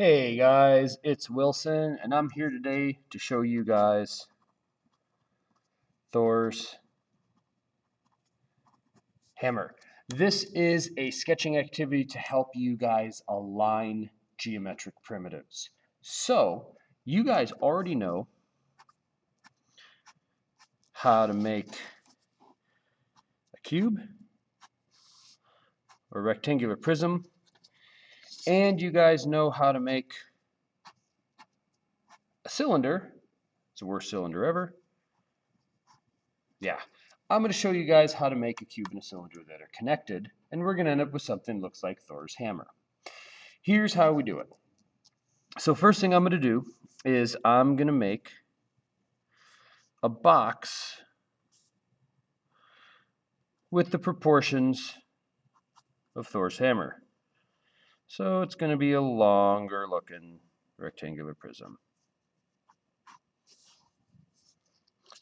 Hey guys, it's Wilson, and I'm here today to show you guys Thor's hammer. This is a sketching activity to help you guys align geometric primitives. So, you guys already know how to make a cube or rectangular prism, and you guys know how to make a cylinder. It's the worst cylinder ever. Yeah, I'm going to show you guys how to make a cube and a cylinder that are connected, and we're going to end up with something that looks like Thor's hammer. Here's how we do it. So first thing I'm going to do is I'm going to make a box with the proportions of Thor's hammer. So it's going to be a longer looking rectangular prism.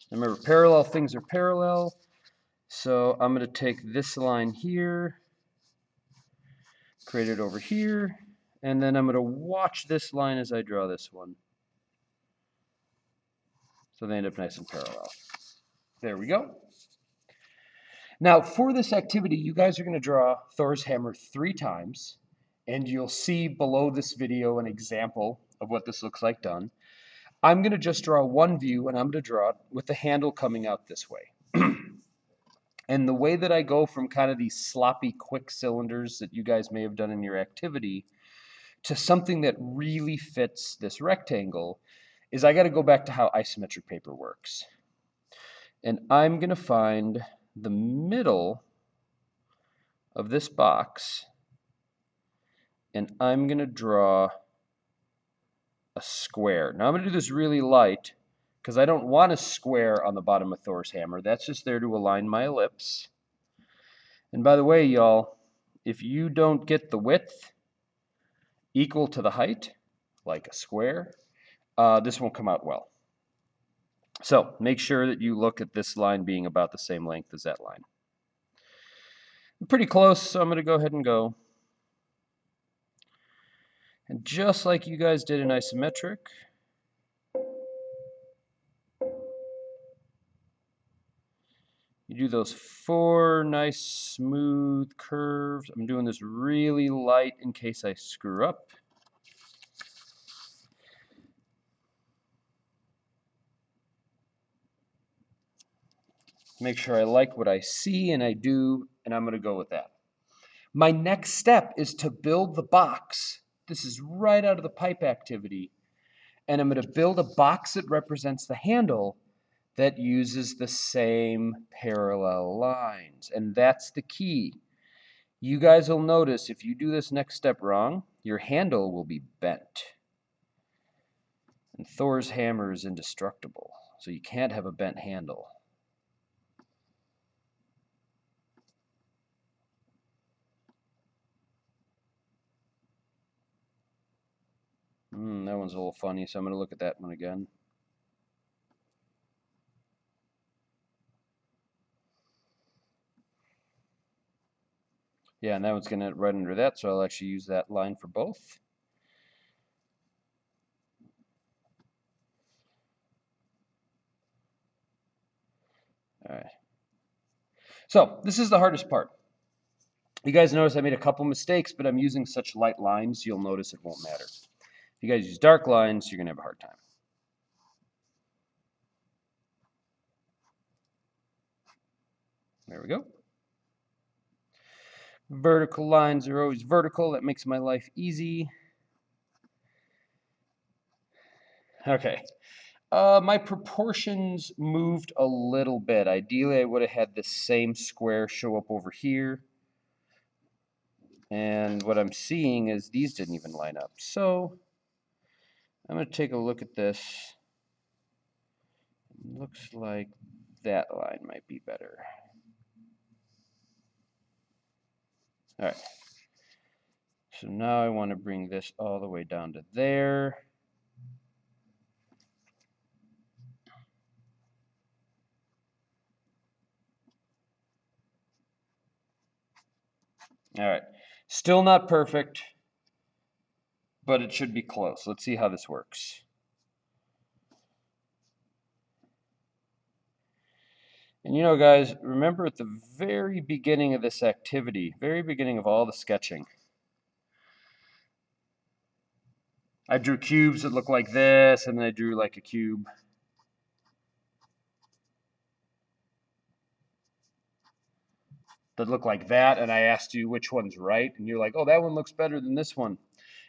Remember, parallel things are parallel. So I'm going to take this line here, create it over here, and then I'm going to watch this line as I draw this one. So they end up nice and parallel. There we go. Now for this activity, you guys are going to draw Thor's hammer 3 times, and you'll see below this video an example of what this looks like done. I'm going to just draw one view, and I'm going to draw it with the handle coming out this way. And the way that I go from kind of these sloppy, quick cylinders that you guys may have done in your activity to something that really fits this rectangle is I got to go back to how isometric paper works. And I'm going to find the middle of this box, and I'm going to draw a square. Now I'm going to do this really light because I don't want a square on the bottom of Thor's hammer. That's just there to align my ellipse. And by the way, y'all, if you don't get the width equal to the height, like a square, this won't come out well. So make sure that you look at this line being about the same length as that line. I'm pretty close, so I'm going to go ahead and go. And just like you guys did in isometric, you do those 4 nice smooth curves. I'm doing this really light in case I screw up. Make sure I like what I see, and I do, and I'm going to go with that. My next step is to build the box. This is right out of the pipe activity. And I'm going to build a box that represents the handle that uses the same parallel lines. And that's the key. You guys will notice if you do this next step wrong, your handle will be bent. And Thor's hammer is indestructible, so you can't have a bent handle. That one's a little funny, so I'm going to look at that one again. Yeah, and that one's going to right under that, so I'll actually use that line for both. All right. So this is the hardest part. You guys notice I made a couple mistakes, but I'm using such light lines, you'll notice it won't matter. If you guys use dark lines, you're going to have a hard time. There we go. Vertical lines are always vertical. That makes my life easy. Okay. My proportions moved a little bit. Ideally, I would have had the same square show up over here. And what I'm seeing is these didn't even line up. So I'm going to take a look at this. Looks like that line might be better. All right. So now I want to bring this all the way down to there. All right. Still not perfect, but it should be close. Let's see how this works. And you know, guys, remember at the very beginning of this activity, very beginning of all the sketching, I drew cubes that look like this, and then I drew like a cube. That look like that, and I asked you which one's right, and you're like, oh, that one looks better than this one.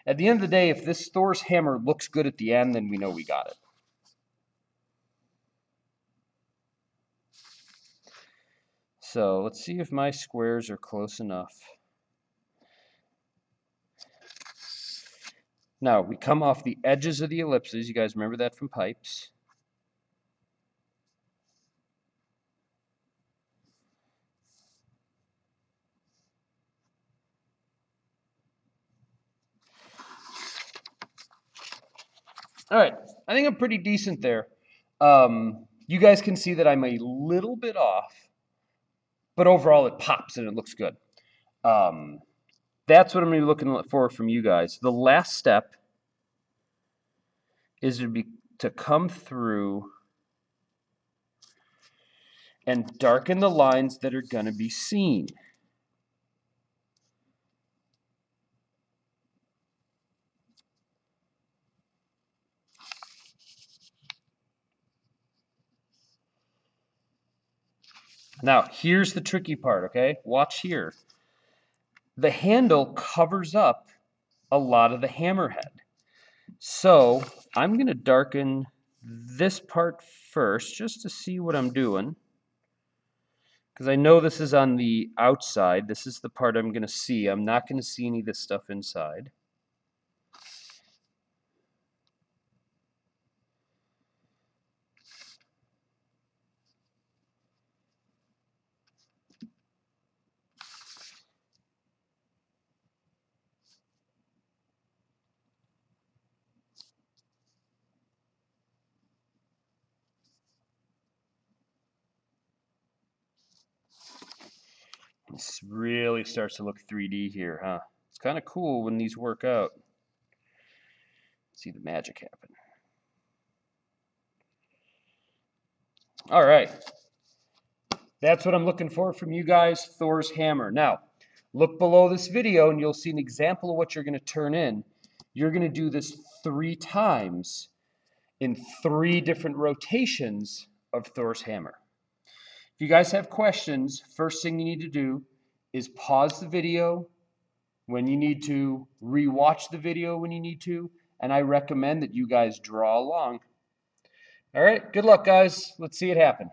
At the end of the day, if this Thor's hammer looks good at the end, then we know we got it. So let's see if my squares are close enough. Now, we come off the edges of the ellipses. You guys remember that from pipes. All right, I think I'm pretty decent there. You guys can see that I'm a little bit off, but overall it pops and it looks good. That's what I'm going to be looking for from you guys. The last step is to come through and darken the lines that are going to be seen. Now, here's the tricky part, okay? Watch here. The handle covers up a lot of the hammerhead. So I'm going to darken this part first just to see what I'm doing. Because I know this is on the outside. This is the part I'm going to see. I'm not going to see any of this stuff inside. This really starts to look 3D here, huh? It's kind of cool when these work out. See the magic happen. All right. That's what I'm looking for from you guys, Thor's hammer. Now, look below this video and you'll see an example of what you're going to turn in. You're going to do this 3 times in 3 different rotations of Thor's hammer. If you guys have questions, first thing you need to do is pause the video when you need to, rewatch the video when you need to, and I recommend that you guys draw along. All right, good luck, guys. Let's see it happen.